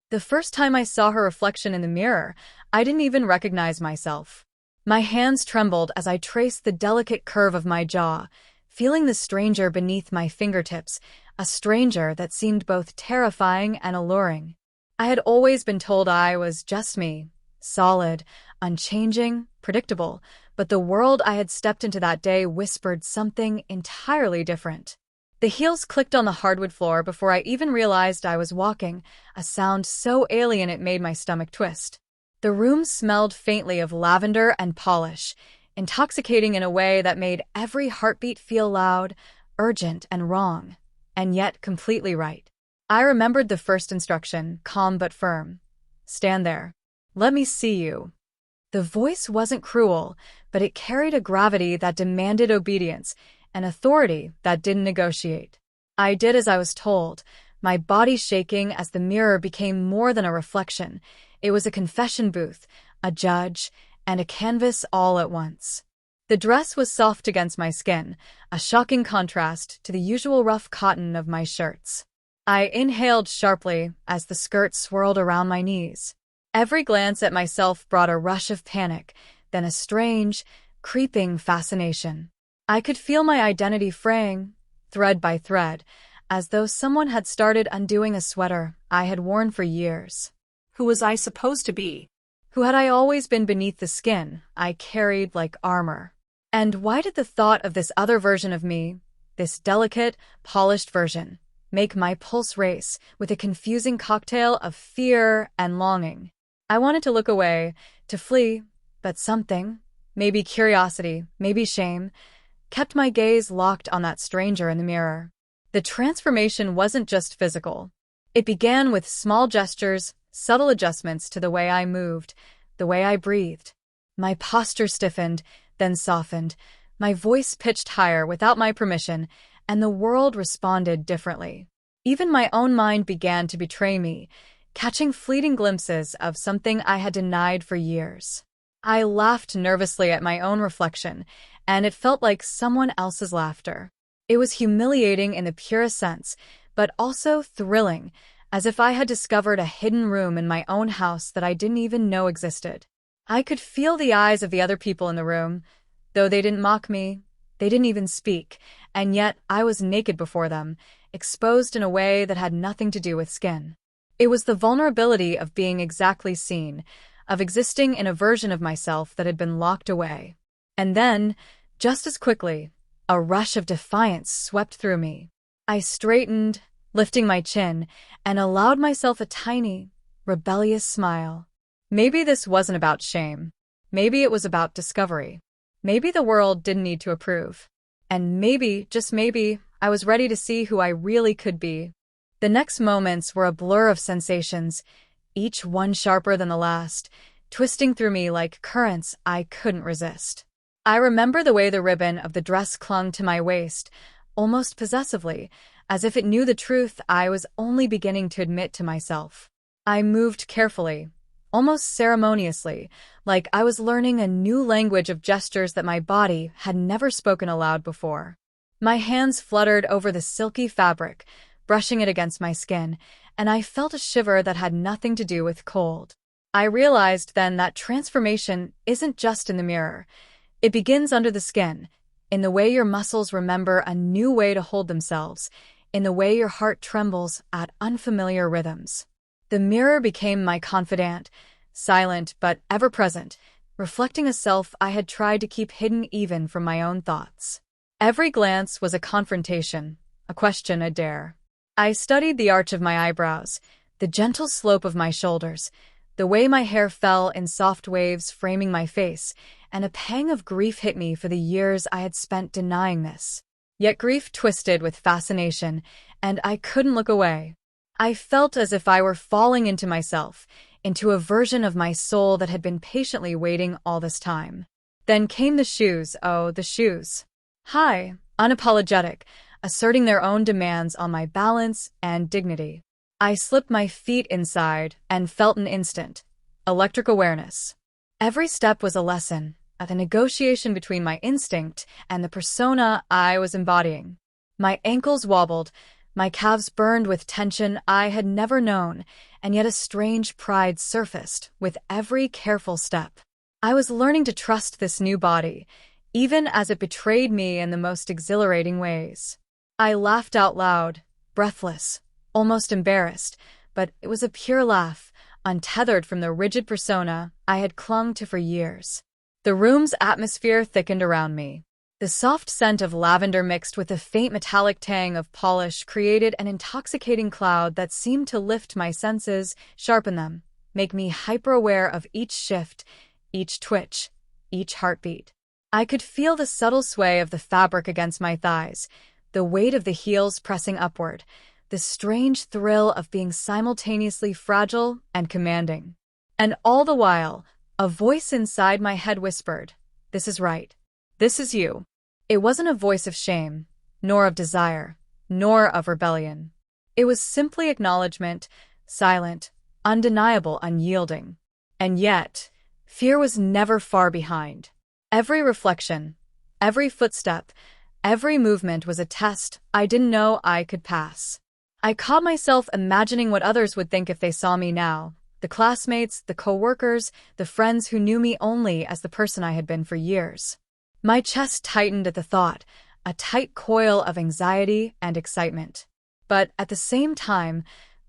The first time I saw her reflection in the mirror, I didn't even recognize myself. My hands trembled as I traced the delicate curve of my jaw, feeling the stranger beneath my fingertips, a stranger that seemed both terrifying and alluring. I had always been told I was just me, solid, unchanging, predictable, but the world I had stepped into that day whispered something entirely different. The heels clicked on the hardwood floor before I even realized I was walking, a sound so alien it made my stomach twist. The room smelled faintly of lavender and polish, intoxicating in a way that made every heartbeat feel loud, urgent, and wrong, and yet completely right. I remembered the first instruction, calm but firm. Stand there. Let me see you. The voice wasn't cruel, but it carried a gravity that demanded obedience, an authority that didn't negotiate. I did as I was told, my body shaking as the mirror became more than a reflection. It was a confession booth, a judge, and a canvas all at once. The dress was soft against my skin, a shocking contrast to the usual rough cotton of my shirts. I inhaled sharply as the skirt swirled around my knees. Every glance at myself brought a rush of panic, then a strange, creeping fascination. I could feel my identity fraying, thread by thread, as though someone had started undoing a sweater I had worn for years. Who was I supposed to be? Who had I always been beneath the skin I carried like armor? And why did the thought of this other version of me, this delicate, polished version, make my pulse race with a confusing cocktail of fear and longing? I wanted to look away, to flee, but something, maybe curiosity, maybe shame, kept my gaze locked on that stranger in the mirror. The transformation wasn't just physical. It began with small gestures, subtle adjustments to the way I moved, the way I breathed. My posture stiffened, then softened, my voice pitched higher without my permission, and the world responded differently. Even my own mind began to betray me, catching fleeting glimpses of something I had denied for years. I laughed nervously at my own reflection, and it felt like someone else's laughter. It was humiliating in the purest sense, but also thrilling, as if I had discovered a hidden room in my own house that I didn't even know existed. I could feel the eyes of the other people in the room. Though they didn't mock me, they didn't even speak, and yet I was naked before them, exposed in a way that had nothing to do with skin. It was the vulnerability of being exactly seen, of existing in a version of myself that had been locked away. And then, just as quickly, a rush of defiance swept through me. I straightened, lifting my chin, and allowed myself a tiny, rebellious smile. Maybe this wasn't about shame. Maybe it was about discovery. Maybe the world didn't need to approve. And maybe, just maybe, I was ready to see who I really could be. The next moments were a blur of sensations, each one sharper than the last, twisting through me like currents I couldn't resist. I remember the way the ribbon of the dress clung to my waist, almost possessively, as if it knew the truth I was only beginning to admit to myself. I moved carefully, almost ceremoniously, like I was learning a new language of gestures that my body had never spoken aloud before. My hands fluttered over the silky fabric, brushing it against my skin, and I felt a shiver that had nothing to do with cold. I realized then that transformation isn't just in the mirror. It begins under the skin, in the way your muscles remember a new way to hold themselves, in the way your heart trembles at unfamiliar rhythms. The mirror became my confidant, silent but ever-present, reflecting a self I had tried to keep hidden even from my own thoughts. Every glance was a confrontation, a question, a dare. I studied the arch of my eyebrows, the gentle slope of my shoulders, the way my hair fell in soft waves framing my face, and a pang of grief hit me for the years I had spent denying this. Yet grief twisted with fascination, and I couldn't look away. I felt as if I were falling into myself, into a version of my soul that had been patiently waiting all this time. Then came the shoes, oh, the shoes. High, unapologetic, asserting their own demands on my balance and dignity. I slipped my feet inside and felt an instant, electric awareness. Every step was a lesson, a negotiation between my instinct and the persona I was embodying. My ankles wobbled, My calves burned with tension I had never known, and yet a strange pride surfaced with every careful step. I was learning to trust this new body, even as it betrayed me in the most exhilarating ways. I laughed out loud, breathless, almost embarrassed, but it was a pure laugh, untethered from the rigid persona I had clung to for years. The room's atmosphere thickened around me. The soft scent of lavender mixed with the faint metallic tang of polish created an intoxicating cloud that seemed to lift my senses, sharpen them, make me hyper-aware of each shift, each twitch, each heartbeat. I could feel the subtle sway of the fabric against my thighs, the weight of the heels pressing upward, the strange thrill of being simultaneously fragile and commanding. And all the while, a voice inside my head whispered, "This is right. This is you." It wasn't a voice of shame, nor of desire, nor of rebellion. It was simply acknowledgement, silent, undeniable, unyielding. And yet, fear was never far behind. Every reflection, every footstep, every movement was a test I didn't know I could pass. I caught myself imagining what others would think if they saw me now. The classmates, the co-workers, the friends who knew me only as the person I had been for years. My chest tightened at the thought, a tight coil of anxiety and excitement. But at the same time,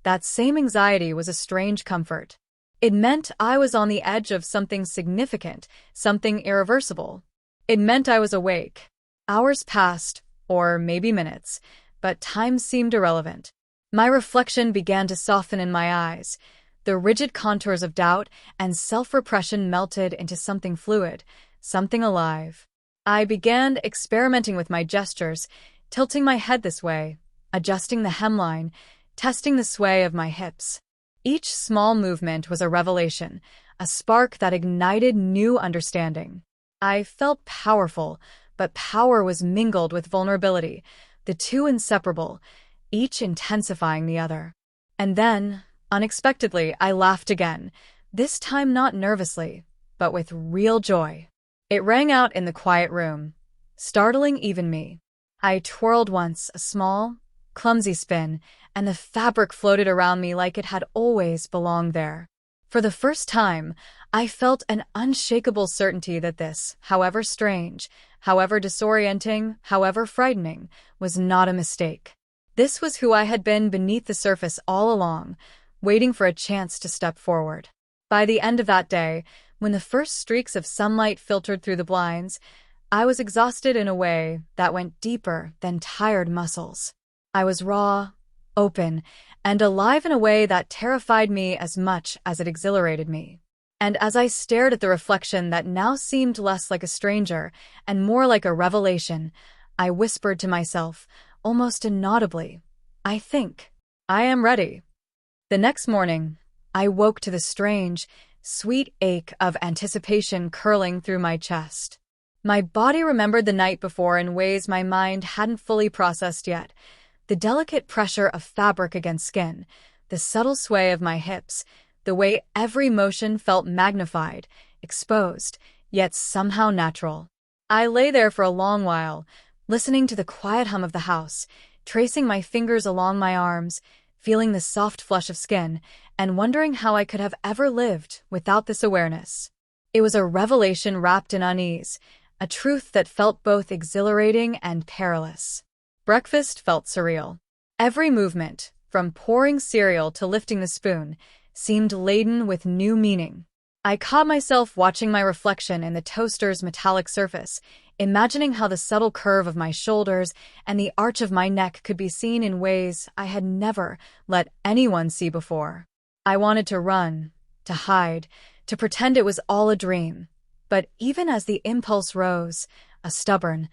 that same anxiety was a strange comfort. It meant I was on the edge of something significant, something irreversible. It meant I was awake. Hours passed, or maybe minutes, but time seemed irrelevant. My reflection began to soften in my eyes. The rigid contours of doubt and self-repression melted into something fluid, something alive. I began experimenting with my gestures, tilting my head this way, adjusting the hemline, testing the sway of my hips. Each small movement was a revelation, a spark that ignited new understanding. I felt powerful, but power was mingled with vulnerability, the two inseparable, each intensifying the other. And then, unexpectedly, I laughed again, this time not nervously, but with real joy. It rang out in the quiet room, startling even me. I twirled once, a small, clumsy spin, and the fabric floated around me like it had always belonged there. For the first time, I felt an unshakable certainty that this, however strange, however disorienting, however frightening, was not a mistake. This was who I had been beneath the surface all along, waiting for a chance to step forward. By the end of that day, when the first streaks of sunlight filtered through the blinds, I was exhausted in a way that went deeper than tired muscles. I was raw, open, and alive in a way that terrified me as much as it exhilarated me. And as I stared at the reflection that now seemed less like a stranger and more like a revelation, I whispered to myself, almost inaudibly, "I think I am ready." The next morning, I woke to the strange, sweet ache of anticipation curling through my chest. My body remembered the night before in ways my mind hadn't fully processed yet. The delicate pressure of fabric against skin, the subtle sway of my hips, the way every motion felt magnified, exposed, yet somehow natural. I lay there for a long while, listening to the quiet hum of the house, tracing my fingers along my arms, feeling the soft flush of skin, and wondering how I could have ever lived without this awareness. It was a revelation wrapped in unease, a truth that felt both exhilarating and perilous. Breakfast felt surreal. Every movement, from pouring cereal to lifting the spoon, seemed laden with new meaning. I caught myself watching my reflection in the toaster's metallic surface, imagining how the subtle curve of my shoulders and the arch of my neck could be seen in ways I had never let anyone see before. I wanted to run, to hide, to pretend it was all a dream. But even as the impulse rose, a stubborn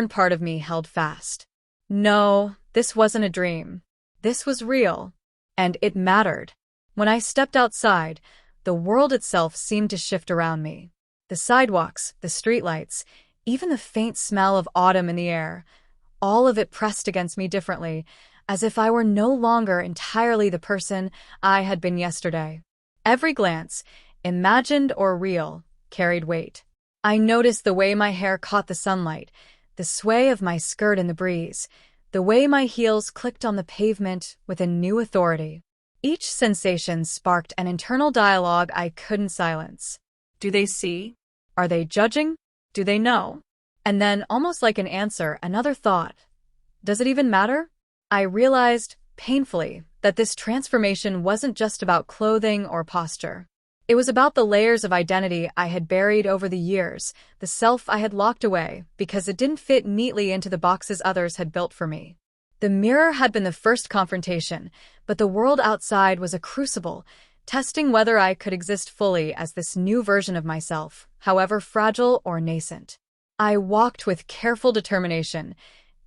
part of me held fast. No, this wasn't a dream. This was real. And it mattered. When I stepped outside, the world itself seemed to shift around me. The sidewalks, the streetlights, even the faint smell of autumn in the air, all of it pressed against me differently, as if I were no longer entirely the person I had been yesterday. Every glance, imagined or real, carried weight. I noticed the way my hair caught the sunlight, the sway of my skirt in the breeze, the way my heels clicked on the pavement with a new authority. Each sensation sparked an internal dialogue I couldn't silence. Do they see? Are they judging? Do they know? And then, almost like an answer, another thought. Does it even matter? I realized, painfully, that this transformation wasn't just about clothing or posture. It was about the layers of identity I had buried over the years, the self I had locked away because it didn't fit neatly into the boxes others had built for me. The mirror had been the first confrontation, but the world outside was a crucible, testing whether I could exist fully as this new version of myself, however fragile or nascent. I walked with careful determination,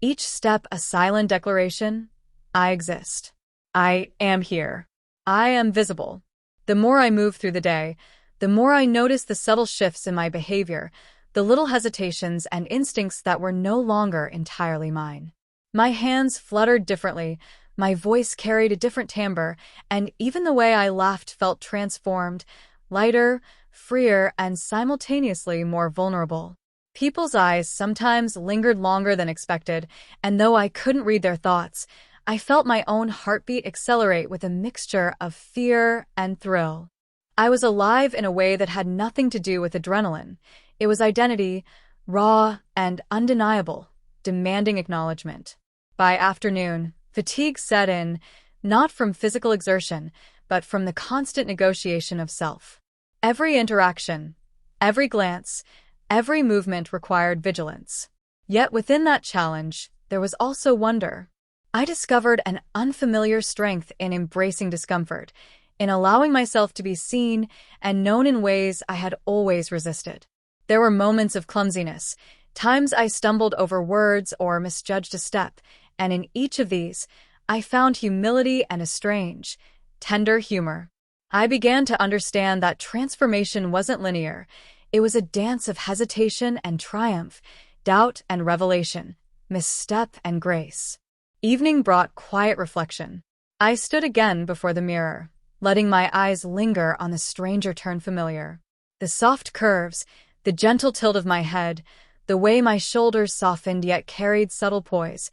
each step a silent declaration. I exist. I am here. I am visible. The more I moved through the day, the more I noticed the subtle shifts in my behavior, the little hesitations and instincts that were no longer entirely mine. My hands fluttered differently, my voice carried a different timbre, and even the way I laughed felt transformed, lighter, freer, and simultaneously more vulnerable. People's eyes sometimes lingered longer than expected, and though I couldn't read their thoughts, I felt my own heartbeat accelerate with a mixture of fear and thrill. I was alive in a way that had nothing to do with adrenaline. It was identity, raw and undeniable, demanding acknowledgement. By afternoon, fatigue set in, not from physical exertion, but from the constant negotiation of self. Every interaction, every glance, every movement required vigilance. Yet within that challenge, there was also wonder. I discovered an unfamiliar strength in embracing discomfort, in allowing myself to be seen and known in ways I had always resisted. There were moments of clumsiness, times I stumbled over words or misjudged a step, and in each of these, I found humility and a strange, tender humor. I began to understand that transformation wasn't linear. It was a dance of hesitation and triumph, doubt and revelation, misstep and grace. Evening brought quiet reflection. I stood again before the mirror, letting my eyes linger on the stranger turn familiar. The soft curves, the gentle tilt of my head, the way my shoulders softened yet carried subtle poise,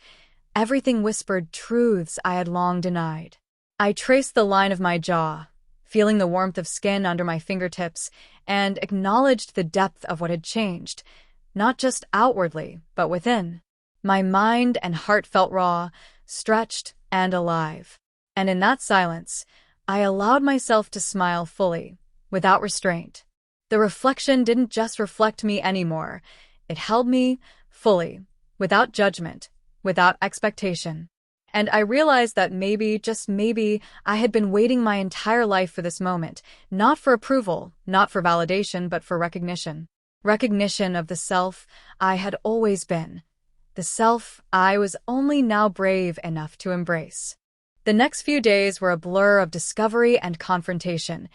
everything whispered truths I had long denied. I traced the line of my jaw, feeling the warmth of skin under my fingertips, and acknowledged the depth of what had changed, not just outwardly, but within. My mind and heart felt raw, stretched, and alive. And in that silence, I allowed myself to smile fully, without restraint. The reflection didn't just reflect me anymore. It held me fully, without judgment, without expectation. And I realized that maybe, just maybe, I had been waiting my entire life for this moment, not for approval, not for validation, but for recognition. Recognition of the self I had always been. The self I was only now brave enough to embrace. The next few days were a blur of discovery and confrontation,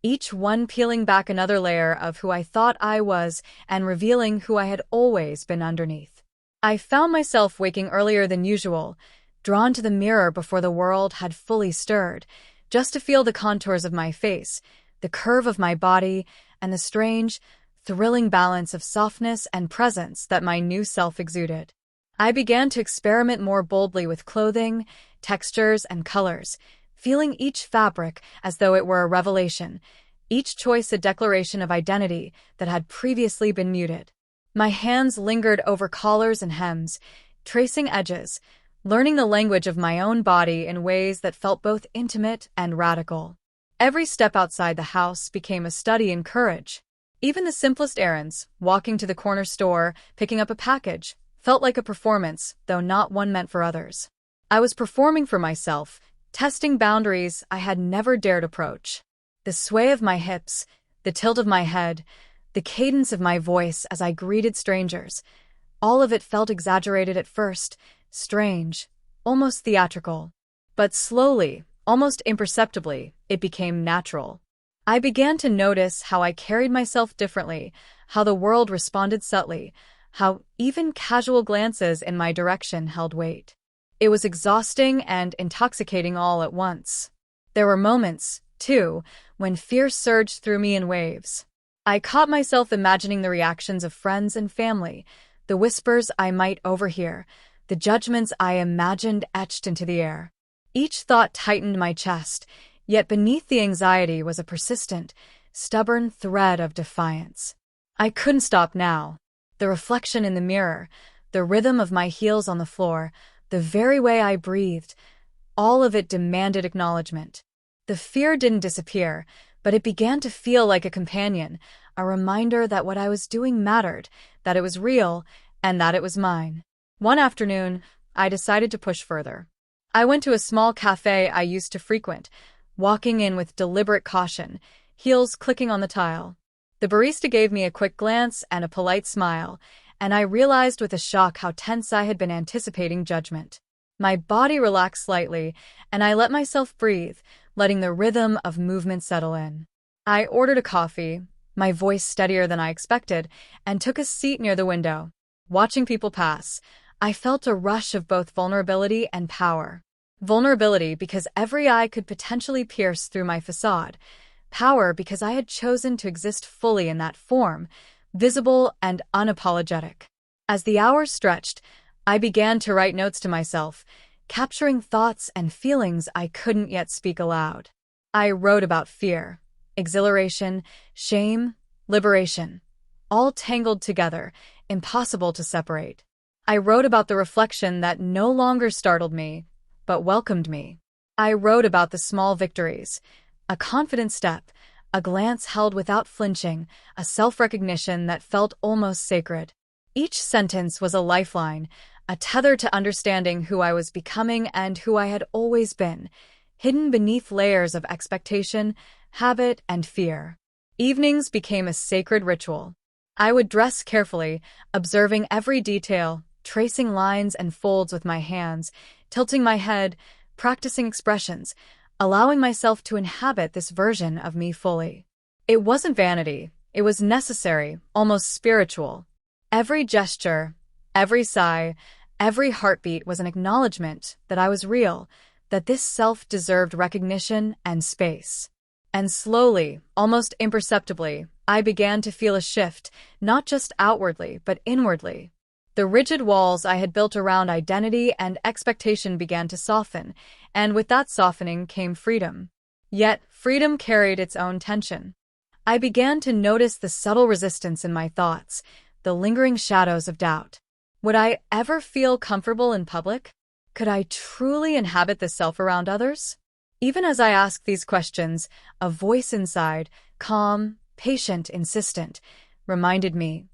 each one peeling back another layer of who I thought I was and revealing who I had always been underneath. I found myself waking earlier than usual, drawn to the mirror before the world had fully stirred, just to feel the contours of my face, the curve of my body, and the strange, thrilling balance of softness and presence that my new self exuded. I began to experiment more boldly with clothing, textures, and colors, feeling each fabric as though it were a revelation, each choice a declaration of identity that had previously been muted. My hands lingered over collars and hems, tracing edges, learning the language of my own body in ways that felt both intimate and radical. Every step outside the house became a study in courage. Even the simplest errands, walking to the corner store, picking up a package, felt like a performance, though not one meant for others. I was performing for myself, testing boundaries I had never dared approach. The sway of my hips, the tilt of my head, the cadence of my voice as I greeted strangers, all of it felt exaggerated at first, strange, almost theatrical. But slowly, almost imperceptibly, it became natural. I began to notice how I carried myself differently, how the world responded subtly, how even casual glances in my direction held weight. It was exhausting and intoxicating all at once. There were moments, too, when fear surged through me in waves. I caught myself imagining the reactions of friends and family, the whispers I might overhear, the judgments I imagined etched into the air. Each thought tightened my chest, yet beneath the anxiety was a persistent, stubborn thread of defiance. I couldn't stop now. The reflection in the mirror, the rhythm of my heels on the floor, the very way I breathed, all of it demanded acknowledgement. The fear didn't disappear, but it began to feel like a companion, a reminder that what I was doing mattered, that it was real, and that it was mine. One afternoon, I decided to push further. I went to a small cafe I used to frequent, walking in with deliberate caution, heels clicking on the tile. The barista gave me a quick glance and a polite smile, and I realized with a shock how tense I had been anticipating judgment. My body relaxed slightly, and I let myself breathe, letting the rhythm of movement settle in. I ordered a coffee, my voice steadier than I expected, and took a seat near the window. Watching people pass, I felt a rush of both vulnerability and power. Vulnerability because every eye could potentially pierce through my facade. Power because I had chosen to exist fully in that form, visible and unapologetic. As the hours stretched, I began to write notes to myself, capturing thoughts and feelings I couldn't yet speak aloud. I wrote about fear, exhilaration, shame, liberation, all tangled together, impossible to separate. I wrote about the reflection that no longer startled me, but welcomed me. I wrote about the small victories, a confident step, a glance held without flinching, a self-recognition that felt almost sacred. Each sentence was a lifeline, a tether to understanding who I was becoming and who I had always been, hidden beneath layers of expectation, habit, and fear. Evenings became a sacred ritual. I would dress carefully, observing every detail, tracing lines and folds with my hands, tilting my head, practicing expressions, allowing myself to inhabit this version of me fully. It wasn't vanity, it was necessary, almost spiritual. Every gesture, every sigh, every heartbeat was an acknowledgement that I was real, that this self deserved recognition and space. And slowly, almost imperceptibly, I began to feel a shift, not just outwardly, but inwardly. The rigid walls I had built around identity and expectation began to soften, and with that softening came freedom. Yet, freedom carried its own tension. I began to notice the subtle resistance in my thoughts, the lingering shadows of doubt. Would I ever feel comfortable in public? Could I truly inhabit this self around others? Even as I asked these questions, a voice inside, calm, patient, insistent, reminded me,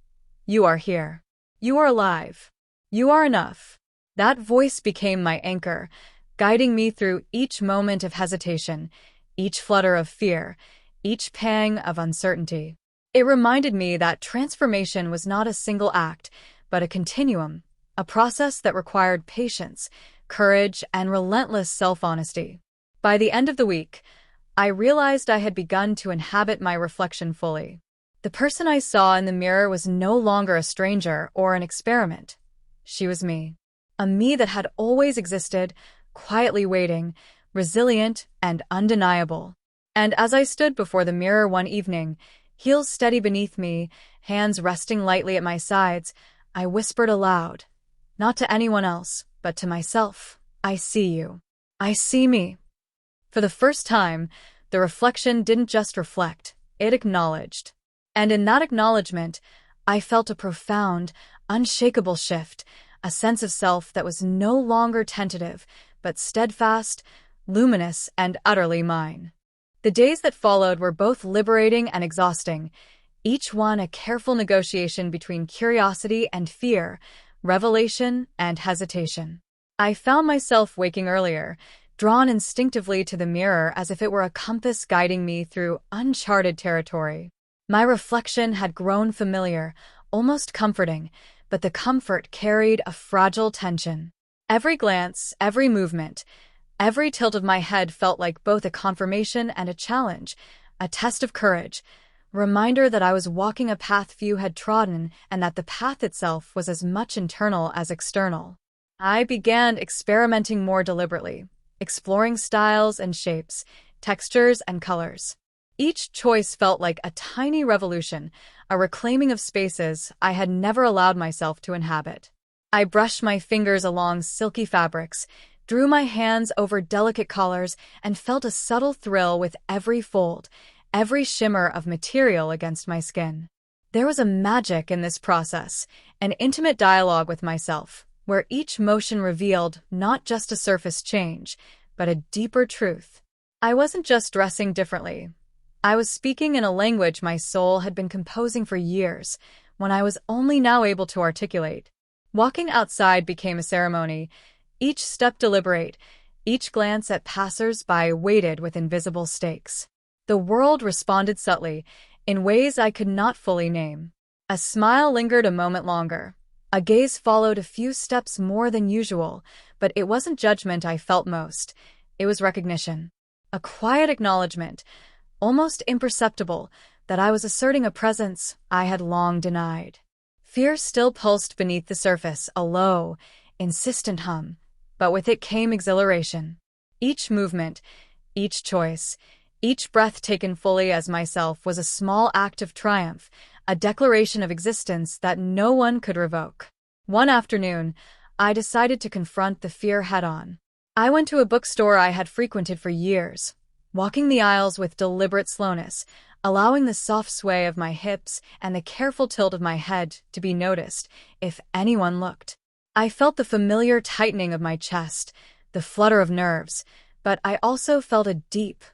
"You are here. You are alive. You are enough." That voice became my anchor, guiding me through each moment of hesitation, each flutter of fear, each pang of uncertainty. It reminded me that transformation was not a single act, but a continuum, a process that required patience, courage, and relentless self-honesty. By the end of the week, I realized I had begun to inhabit my reflection fully. The person I saw in the mirror was no longer a stranger or an experiment. She was me. A me that had always existed, quietly waiting, resilient and undeniable. And as I stood before the mirror one evening, heels steady beneath me, hands resting lightly at my sides, I whispered aloud, not to anyone else, but to myself, "I see you. I see me." For the first time, the reflection didn't just reflect, it acknowledged. And in that acknowledgement, I felt a profound, unshakable shift, a sense of self that was no longer tentative, but steadfast, luminous, and utterly mine. The days that followed were both liberating and exhausting, each one a careful negotiation between curiosity and fear, revelation and hesitation. I found myself waking earlier, drawn instinctively to the mirror as if it were a compass guiding me through uncharted territory. My reflection had grown familiar, almost comforting, but the comfort carried a fragile tension. Every glance, every movement, every tilt of my head felt like both a confirmation and a challenge, a test of courage, a reminder that I was walking a path few had trodden and that the path itself was as much internal as external. I began experimenting more deliberately, exploring styles and shapes, textures and colors. Each choice felt like a tiny revolution, a reclaiming of spaces I had never allowed myself to inhabit. I brushed my fingers along silky fabrics, drew my hands over delicate collars, and felt a subtle thrill with every fold, every shimmer of material against my skin. There was a magic in this process, an intimate dialogue with myself, where each motion revealed not just a surface change, but a deeper truth. I wasn't just dressing differently. I was speaking in a language my soul had been composing for years, when I was only now able to articulate. Walking outside became a ceremony, each step deliberate, each glance at passers-by weighted with invisible stakes. The world responded subtly, in ways I could not fully name. A smile lingered a moment longer. A gaze followed a few steps more than usual, but it wasn't judgment I felt most. It was recognition. A quiet acknowledgement, almost imperceptible, that I was asserting a presence I had long denied. Fear still pulsed beneath the surface, a low, insistent hum, but with it came exhilaration. Each movement, each choice, each breath taken fully as myself was a small act of triumph, a declaration of existence that no one could revoke. One afternoon, I decided to confront the fear head-on. I went to a bookstore I had frequented for years, walking the aisles with deliberate slowness, allowing the soft sway of my hips and the careful tilt of my head to be noticed if anyone looked. I felt the familiar tightening of my chest, the flutter of nerves, but I also felt a deep,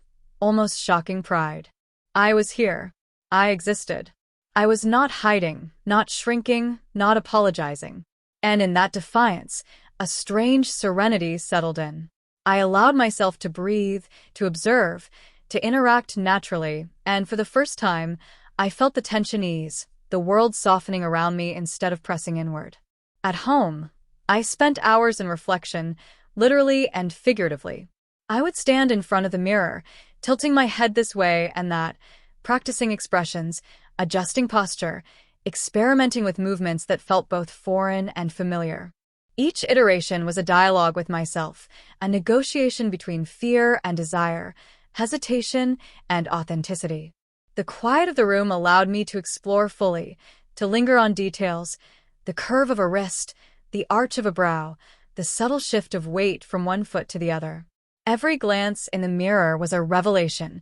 almost shocking pride. I was here. I existed. I was not hiding, not shrinking, not apologizing. And in that defiance, a strange serenity settled in. I allowed myself to breathe, to observe, to interact naturally, and for the first time, I felt the tension ease, the world softening around me instead of pressing inward. At home, I spent hours in reflection, literally and figuratively. I would stand in front of the mirror, tilting my head this way and that, practicing expressions, adjusting posture, experimenting with movements that felt both foreign and familiar. Each iteration was a dialogue with myself, a negotiation between fear and desire, hesitation and authenticity. The quiet of the room allowed me to explore fully, to linger on details, the curve of a wrist, the arch of a brow, the subtle shift of weight from one foot to the other. Every glance in the mirror was a revelation,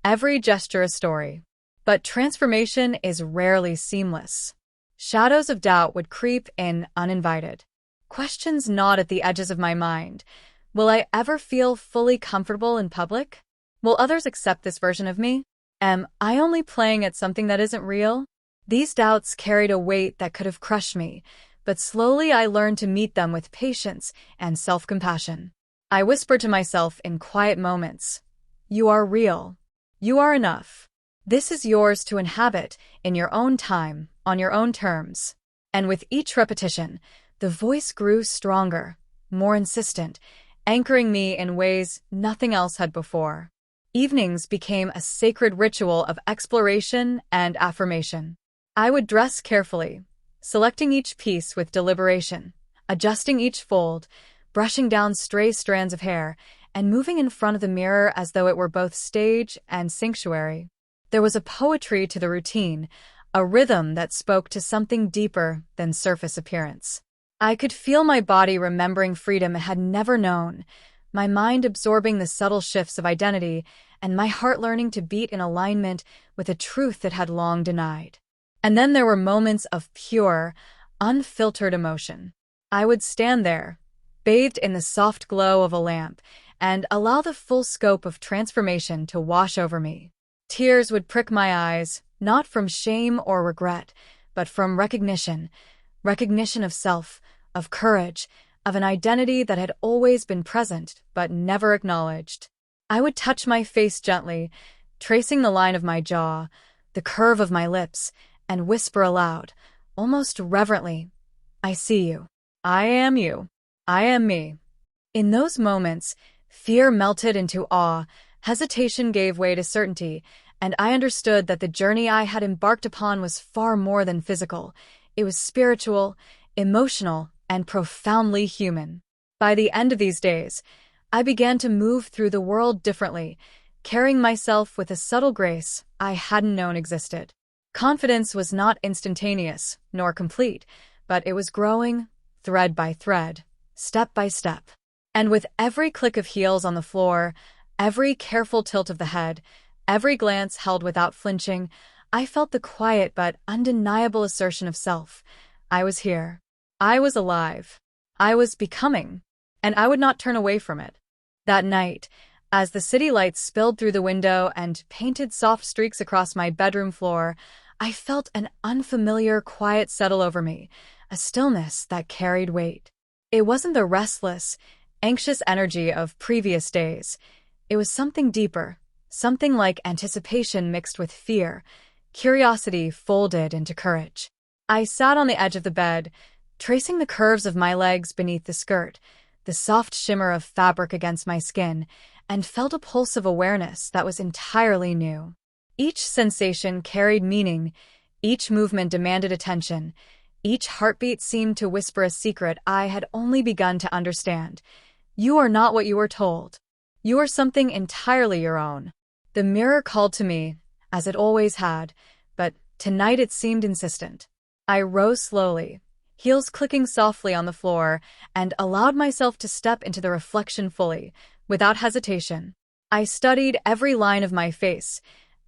every gesture a story. But transformation is rarely seamless. Shadows of doubt would creep in uninvited. Questions gnawed at the edges of my mind. Will I ever feel fully comfortable in public? Will others accept this version of me? Am I only playing at something that isn't real? These doubts carried a weight that could have crushed me, but slowly I learned to meet them with patience and self-compassion. I whispered to myself in quiet moments, "You are real. You are enough. This is yours to inhabit in your own time, on your own terms." And with each repetition, the voice grew stronger, more insistent, anchoring me in ways nothing else had before. Evenings became a sacred ritual of exploration and affirmation. I would dress carefully, selecting each piece with deliberation, adjusting each fold, brushing down stray strands of hair, and moving in front of the mirror as though it were both stage and sanctuary. There was a poetry to the routine, a rhythm that spoke to something deeper than surface appearance. I could feel my body remembering freedom it had never known, my mind absorbing the subtle shifts of identity, and my heart learning to beat in alignment with a truth it had long denied. And then there were moments of pure, unfiltered emotion. I would stand there, bathed in the soft glow of a lamp, and allow the full scope of transformation to wash over me. Tears would prick my eyes, not from shame or regret, but from recognition of self, of courage, of an identity that had always been present but never acknowledged. I would touch my face gently, tracing the line of my jaw, the curve of my lips, and whisper aloud, almost reverently, "I see you. I am you. I am me." In those moments, fear melted into awe, hesitation gave way to certainty, and I understood that the journey I had embarked upon was far more than physical. It was spiritual, emotional, and profoundly human. By the end of these days, I began to move through the world differently, carrying myself with a subtle grace I hadn't known existed. Confidence was not instantaneous, nor complete, but it was growing, thread by thread, step by step. And with every click of heels on the floor, every careful tilt of the head, every glance held without flinching, I felt the quiet but undeniable assertion of self. I was here. I was alive. I was becoming. And I would not turn away from it. That night, as the city lights spilled through the window and painted soft streaks across my bedroom floor, I felt an unfamiliar quiet settle over me, a stillness that carried weight. It wasn't the restless, anxious energy of previous days. It was something deeper, something like anticipation mixed with fear, curiosity folded into courage. I sat on the edge of the bed, tracing the curves of my legs beneath the skirt, the soft shimmer of fabric against my skin, and felt a pulse of awareness that was entirely new. Each sensation carried meaning, each movement demanded attention, each heartbeat seemed to whisper a secret I had only begun to understand. You are not what you were told. You are something entirely your own. The mirror called to me, as it always had, but tonight it seemed insistent. I rose slowly, heels clicking softly on the floor, and allowed myself to step into the reflection fully, without hesitation. I studied every line of my face,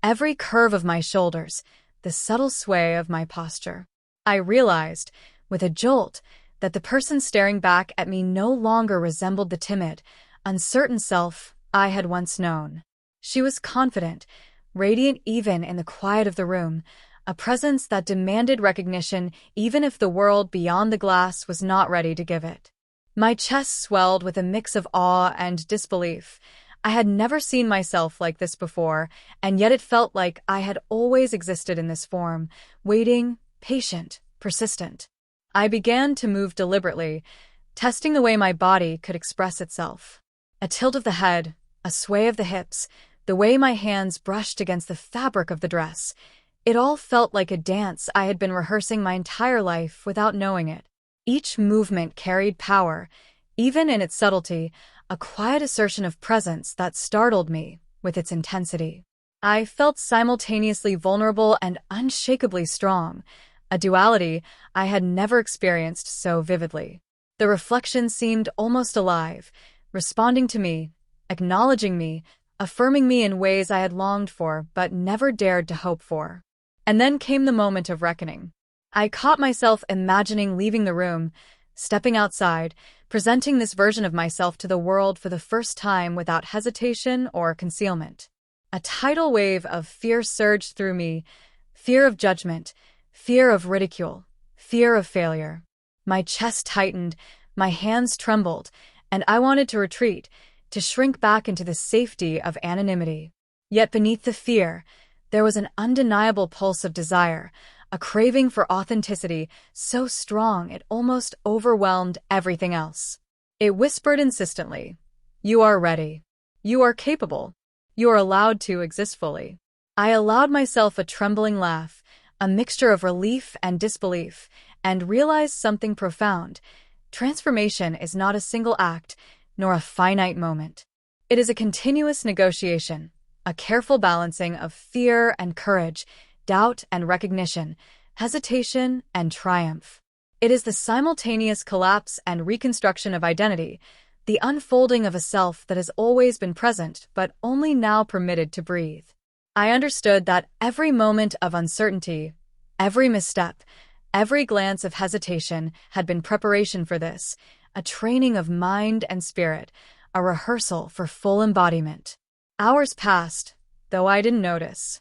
every curve of my shoulders, the subtle sway of my posture. I realized, with a jolt, that the person staring back at me no longer resembled the timid, uncertain self I had once known. She was confident, radiant even in the quiet of the room, a presence that demanded recognition even if the world beyond the glass was not ready to give it. My chest swelled with a mix of awe and disbelief. I had never seen myself like this before, and yet it felt like I had always existed in this form, waiting, patient, persistent. I began to move deliberately, testing the way my body could express itself. A tilt of the head, a sway of the hips, the way my hands brushed against the fabric of the dress. It all felt like a dance I had been rehearsing my entire life without knowing it. Each movement carried power, even in its subtlety, a quiet assertion of presence that startled me with its intensity. I felt simultaneously vulnerable and unshakably strong, a duality I had never experienced so vividly. The reflection seemed almost alive, responding to me, acknowledging me, affirming me in ways I had longed for but never dared to hope for. And then came the moment of reckoning. I caught myself imagining leaving the room, stepping outside, presenting this version of myself to the world for the first time without hesitation or concealment. A tidal wave of fear surged through me, fear of judgment, fear of ridicule, fear of failure. My chest tightened, my hands trembled, and I wanted to retreat, to shrink back into the safety of anonymity. Yet beneath the fear, there was an undeniable pulse of desire, a craving for authenticity so strong it almost overwhelmed everything else. It whispered insistently, "You are ready. You are capable. You are allowed to exist fully." I allowed myself a trembling laugh, a mixture of relief and disbelief, and realized something profound. Transformation is not a single act, nor a finite moment. It is a continuous negotiation, a careful balancing of fear and courage, doubt and recognition, hesitation and triumph. It is the simultaneous collapse and reconstruction of identity, the unfolding of a self that has always been present but only now permitted to breathe. I understood that every moment of uncertainty, every misstep, every glance of hesitation had been preparation for this, a training of mind and spirit, a rehearsal for full embodiment. Hours passed, though I didn't notice.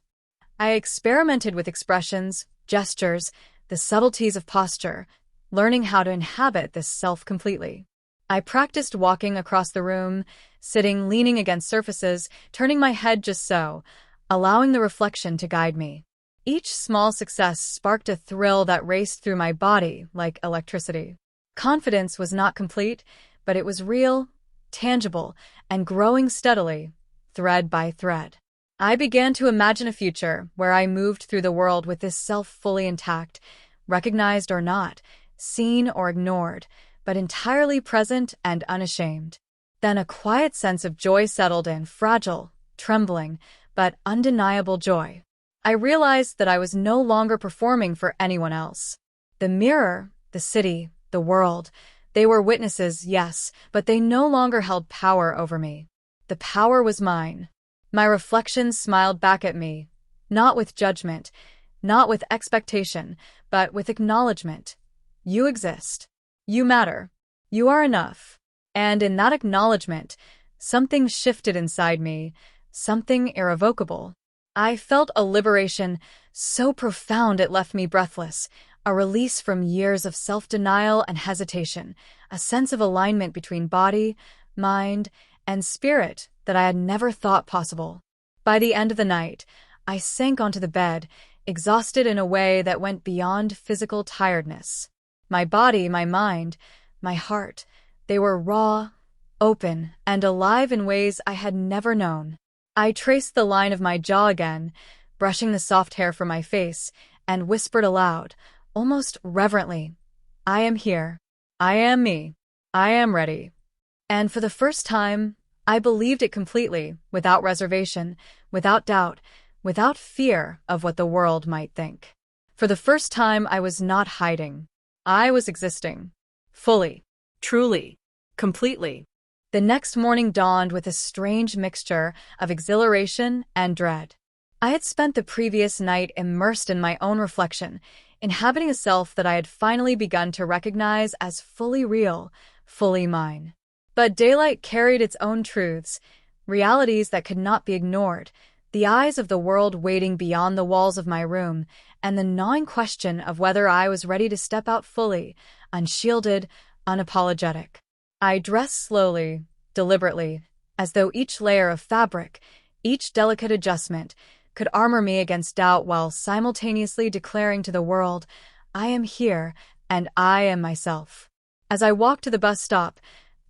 I experimented with expressions, gestures, the subtleties of posture, learning how to inhabit this self completely. I practiced walking across the room, sitting, leaning against surfaces, turning my head just so, allowing the reflection to guide me. Each small success sparked a thrill that raced through my body like electricity. Confidence was not complete, but it was real, tangible, and growing steadily, thread by thread. I began to imagine a future where I moved through the world with this self fully intact, recognized or not, seen or ignored, but entirely present and unashamed. Then a quiet sense of joy settled in, fragile, trembling, but undeniable joy. I realized that I was no longer performing for anyone else. The mirror, the city, the world. They were witnesses, yes, but they no longer held power over me. The power was mine. My reflections smiled back at me, not with judgment, not with expectation, but with acknowledgement. You exist. You matter. You are enough. And in that acknowledgement, something shifted inside me, something irrevocable. I felt a liberation so profound it left me breathless, a release from years of self-denial and hesitation, a sense of alignment between body, mind, and spirit that I had never thought possible. By the end of the night, I sank onto the bed, exhausted in a way that went beyond physical tiredness. My body, my mind, my heart, they were raw, open, and alive in ways I had never known. I traced the line of my jaw again, brushing the soft hair from my face, and whispered aloud, almost reverently, I am here. I am me. I am ready. And for the first time, I believed it completely, without reservation, without doubt, without fear of what the world might think. For the first time, I was not hiding. I was existing. Fully. Truly. Completely. The next morning dawned with a strange mixture of exhilaration and dread. I had spent the previous night immersed in my own reflection, inhabiting a self that I had finally begun to recognize as fully real, fully mine. But daylight carried its own truths, realities that could not be ignored, the eyes of the world waiting beyond the walls of my room, and the gnawing question of whether I was ready to step out fully, unshielded, unapologetic. I dressed slowly, deliberately, as though each layer of fabric, each delicate adjustment, could armor me against doubt while simultaneously declaring to the world, I am here and I am myself. As I walked to the bus stop,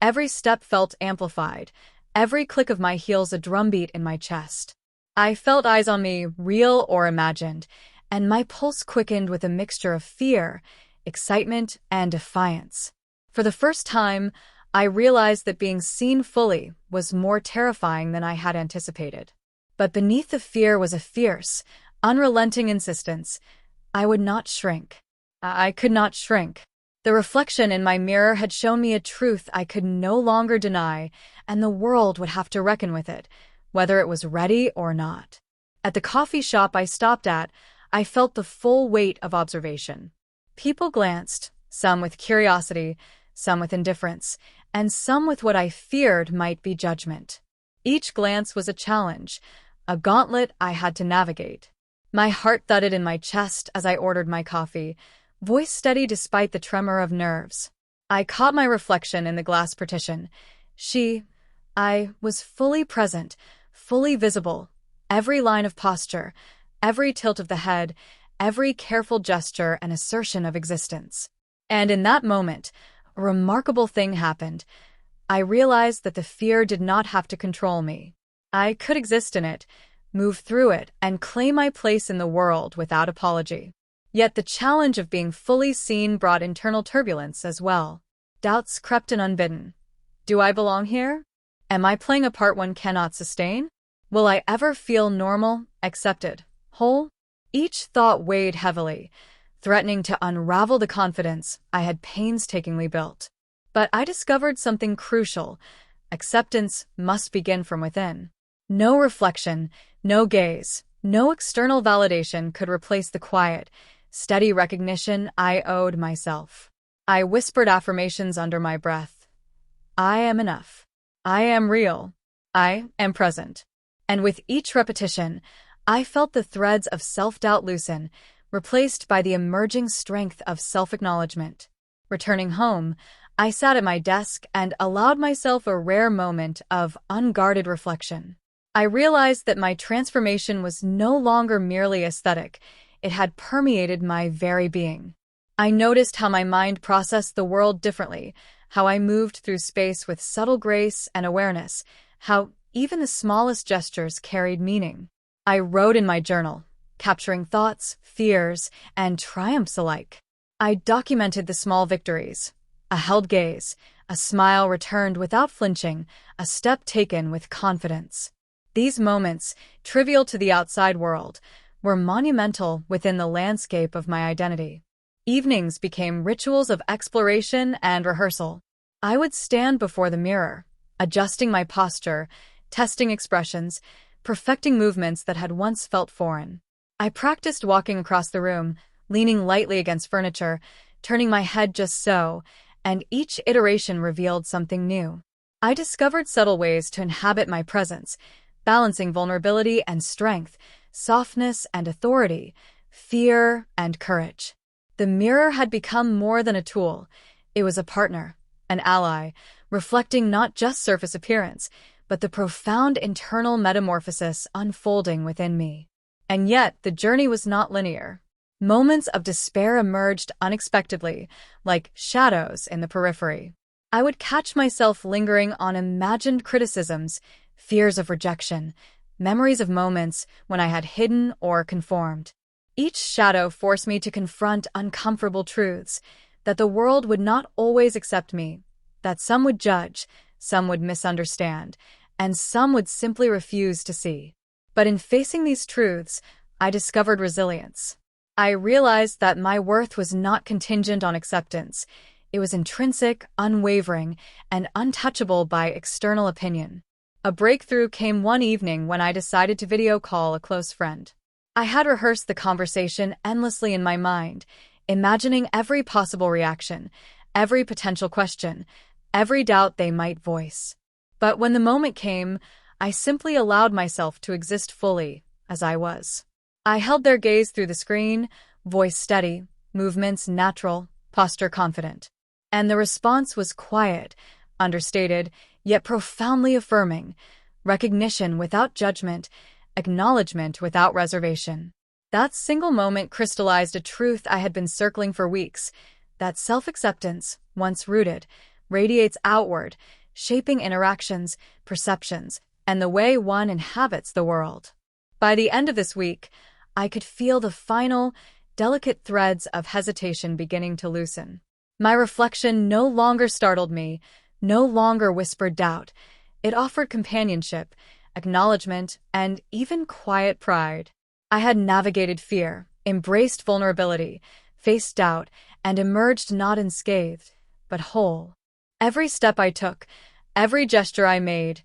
every step felt amplified, every click of my heels a drumbeat in my chest. I felt eyes on me, real or imagined, and my pulse quickened with a mixture of fear, excitement, and defiance. For the first time, I realized that being seen fully was more terrifying than I had anticipated. But beneath the fear was a fierce, unrelenting insistence. I would not shrink. I could not shrink. The reflection in my mirror had shown me a truth I could no longer deny, and the world would have to reckon with it, whether it was ready or not. At the coffee shop I stopped at, I felt the full weight of observation. People glanced, some with curiosity, some with indifference, and some with what I feared might be judgment. Each glance was a challenge, a gauntlet I had to navigate. My heart thudded in my chest as I ordered my coffee, voice steady despite the tremor of nerves. I caught my reflection in the glass partition. I was fully present, fully visible, every line of posture, every tilt of the head, every careful gesture and assertion of existence. And in that moment, a remarkable thing happened. I realized that the fear did not have to control me. I could exist in it, move through it, and claim my place in the world without apology. Yet the challenge of being fully seen brought internal turbulence as well. Doubts crept in unbidden. Do I belong here? Am I playing a part one cannot sustain? Will I ever feel normal, accepted, whole? Each thought weighed heavily, threatening to unravel the confidence I had painstakingly built. But I discovered something crucial. Acceptance must begin from within. No reflection, no gaze, no external validation could replace the quiet, steady recognition I owed myself. I whispered affirmations under my breath. I am enough. I am real. I am present. And with each repetition, I felt the threads of self-doubt loosen, replaced by the emerging strength of self-acknowledgement. Returning home, I sat at my desk and allowed myself a rare moment of unguarded reflection. I realized that my transformation was no longer merely aesthetic. It had permeated my very being. I noticed how my mind processed the world differently, how I moved through space with subtle grace and awareness, how even the smallest gestures carried meaning. I wrote in my journal, capturing thoughts, fears, and triumphs alike. I documented the small victories, a held gaze, a smile returned without flinching, a step taken with confidence. These moments, trivial to the outside world, were monumental within the landscape of my identity. Evenings became rituals of exploration and rehearsal. I would stand before the mirror, adjusting my posture, testing expressions, perfecting movements that had once felt foreign. I practiced walking across the room, leaning lightly against furniture, turning my head just so, and each iteration revealed something new. I discovered subtle ways to inhabit my presence, balancing vulnerability and strength, softness and authority, fear and courage. The mirror had become more than a tool. It was a partner, an ally, reflecting not just surface appearance, but the profound internal metamorphosis unfolding within me. And yet, the journey was not linear. Moments of despair emerged unexpectedly, like shadows in the periphery. I would catch myself lingering on imagined criticisms, fears of rejection, memories of moments when I had hidden or conformed. Each shadow forced me to confront uncomfortable truths, that the world would not always accept me, that some would judge, some would misunderstand, and some would simply refuse to see. But in facing these truths, I discovered resilience. I realized that my worth was not contingent on acceptance. It was intrinsic, unwavering, and untouchable by external opinion. A breakthrough came one evening when I decided to video call a close friend. I had rehearsed the conversation endlessly in my mind, imagining every possible reaction, every potential question, every doubt they might voice. But when the moment came, I simply allowed myself to exist fully, as I was. I held their gaze through the screen, voice steady, movements natural, posture confident. And the response was quiet, understated, yet profoundly affirming, recognition without judgment, acknowledgement without reservation. That single moment crystallized a truth I had been circling for weeks, that self-acceptance, once rooted, radiates outward, shaping interactions, perceptions, and the way one inhabits the world. By the end of this week, I could feel the final, delicate threads of hesitation beginning to loosen. My reflection no longer startled me, no longer whispered doubt. It offered companionship, acknowledgement, and even quiet pride. I had navigated fear, embraced vulnerability, faced doubt, and emerged not unscathed, but whole. Every step I took, every gesture I made,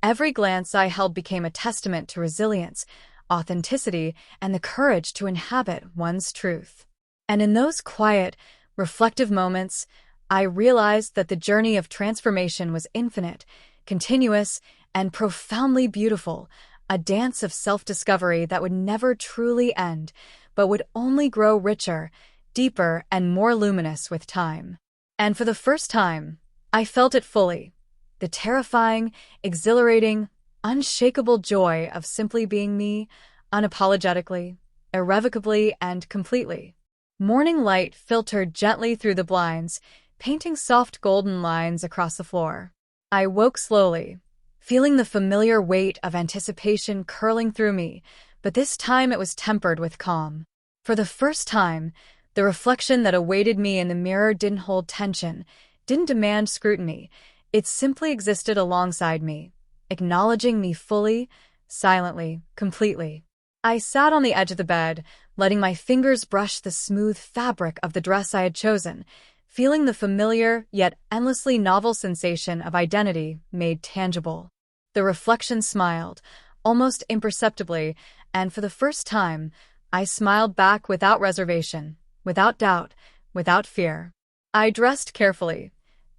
every glance I held became a testament to resilience, authenticity, and the courage to inhabit one's truth. And in those quiet, reflective moments, I realized that the journey of transformation was infinite, continuous, and profoundly beautiful, a dance of self-discovery that would never truly end, but would only grow richer, deeper, and more luminous with time. And for the first time, I felt it fully. The terrifying, exhilarating, unshakable joy of simply being me, unapologetically, irrevocably, and completely. Morning light filtered gently through the blinds, painting soft golden lines across the floor. I woke slowly, feeling the familiar weight of anticipation curling through me, but this time it was tempered with calm. For the first time, the reflection that awaited me in the mirror didn't hold tension, didn't demand scrutiny. It simply existed alongside me, acknowledging me fully, silently, completely. I sat on the edge of the bed, letting my fingers brush the smooth fabric of the dress I had chosen, feeling the familiar yet endlessly novel sensation of identity made tangible. The reflection smiled, almost imperceptibly, and for the first time, I smiled back without reservation, without doubt, without fear. I dressed carefully,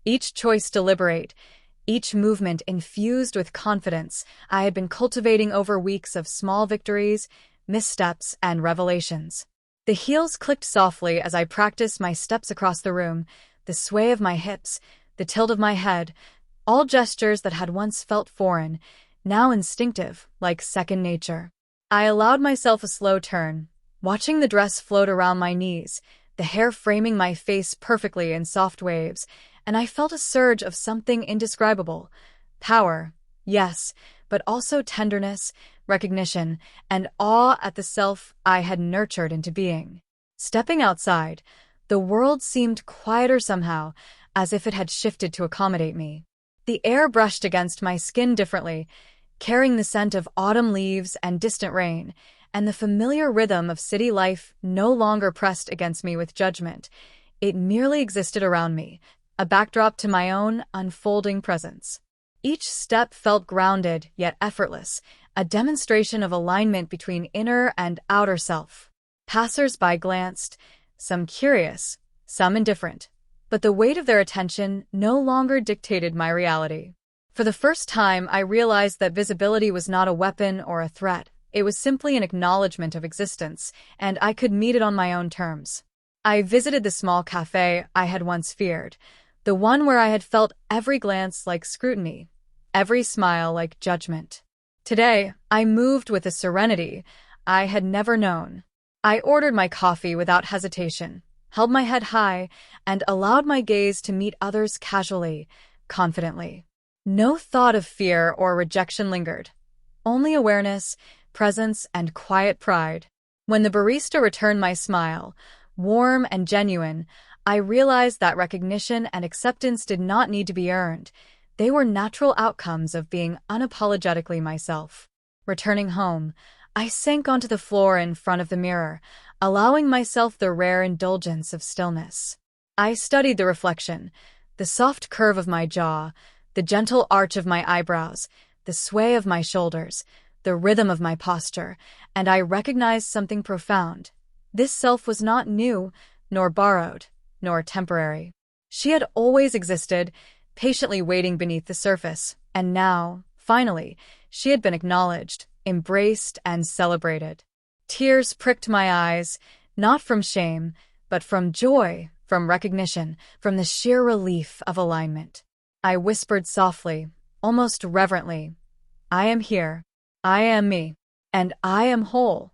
each choice deliberate, each movement infused with confidence I had been cultivating over weeks of small victories, missteps, and revelations. The heels clicked softly as I practiced my steps across the room, the sway of my hips, the tilt of my head, all gestures that had once felt foreign, now instinctive, like second nature. I allowed myself a slow turn, watching the dress float around my knees, the hair framing my face perfectly in soft waves, and I felt a surge of something indescribable. Power, yes, but also tenderness, recognition, and awe at the self I had nurtured into being. Stepping outside, the world seemed quieter somehow, as if it had shifted to accommodate me. The air brushed against my skin differently, carrying the scent of autumn leaves and distant rain, and the familiar rhythm of city life no longer pressed against me with judgment. It merely existed around me, a backdrop to my own unfolding presence. Each step felt grounded yet effortless, a demonstration of alignment between inner and outer self. Passers-by glanced, some curious, some indifferent, but the weight of their attention no longer dictated my reality. For the first time, I realized that visibility was not a weapon or a threat. It was simply an acknowledgement of existence, and I could meet it on my own terms. I visited the small cafe I had once feared, the one where I had felt every glance like scrutiny, every smile like judgment. Today, I moved with a serenity I had never known. I ordered my coffee without hesitation, held my head high, and allowed my gaze to meet others casually, confidently. No thought of fear or rejection lingered. Only awareness, presence, and quiet pride. When the barista returned my smile, warm and genuine, I realized that recognition and acceptance did not need to be earned. They were natural outcomes of being unapologetically myself. Returning home, I sank onto the floor in front of the mirror, allowing myself the rare indulgence of stillness. I studied the reflection, the soft curve of my jaw, the gentle arch of my eyebrows, the sway of my shoulders, the rhythm of my posture, and I recognized something profound. This self was not new, nor borrowed, nor temporary. She had always existed, patiently waiting beneath the surface, and now, finally, she had been acknowledged, embraced, and celebrated. Tears pricked my eyes, not from shame, but from joy, from recognition, from the sheer relief of alignment. I whispered softly, almost reverently, "I am here, I am me, and I am whole."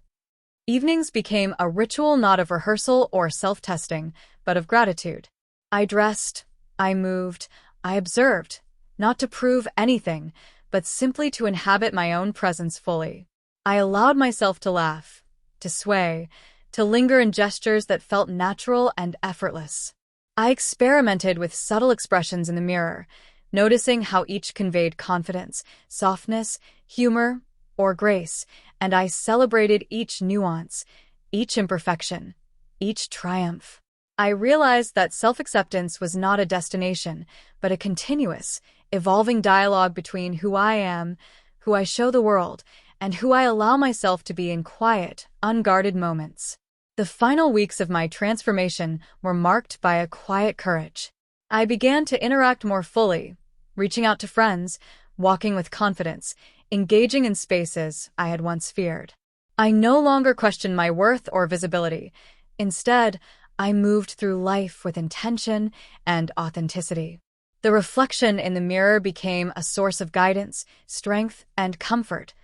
Evenings became a ritual not of rehearsal or self-testing, but of gratitude. I dressed, I moved, I observed, not to prove anything, but simply to inhabit my own presence fully. I allowed myself to laugh, to sway, to linger in gestures that felt natural and effortless. I experimented with subtle expressions in the mirror, noticing how each conveyed confidence, softness, humor, or grace, and I celebrated each nuance, each imperfection, each triumph. I realized that self-acceptance was not a destination, but a continuous, evolving dialogue between who I am, who I show the world, and who I allow myself to be in quiet, unguarded moments. The final weeks of my transformation were marked by a quiet courage. I began to interact more fully, reaching out to friends, walking with confidence, engaging in spaces I had once feared. I no longer questioned my worth or visibility. Instead, I moved through life with intention and authenticity. The reflection in the mirror became a source of guidance, strength, and comfort,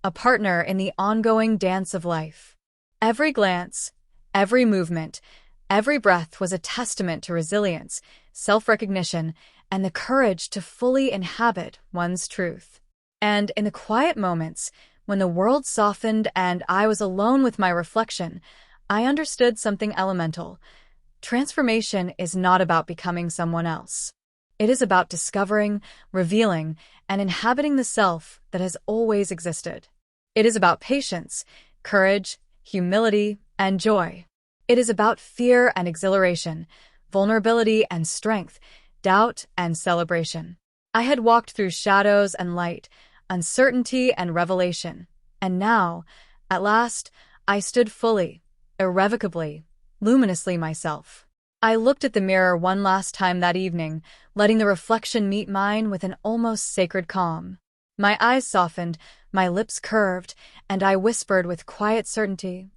a partner in the ongoing dance of life. Every glance, every movement, every breath was a testament to resilience, self-recognition, and the courage to fully inhabit one's truth. And in the quiet moments, when the world softened and I was alone with my reflection, I understood something elemental. Transformation is not about becoming someone else. It is about discovering, revealing, and inhabiting the self that has always existed. It is about patience, courage, humility, and joy. It is about fear and exhilaration, vulnerability and strength, doubt and celebration. I had walked through shadows and light, uncertainty and revelation, and now, at last, I stood fully, irrevocably, luminously myself. I looked at the mirror one last time that evening, letting the reflection meet mine with an almost sacred calm. My eyes softened, my lips curved, and I whispered with quiet certainty,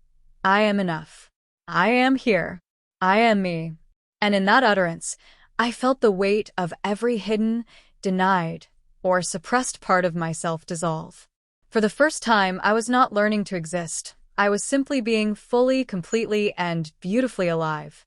"I am enough. I am here. I am me." And in that utterance, I felt the weight of every hidden, denied, or suppressed part of myself dissolve. For the first time, I was not learning to exist. I was simply being fully, completely, and beautifully alive.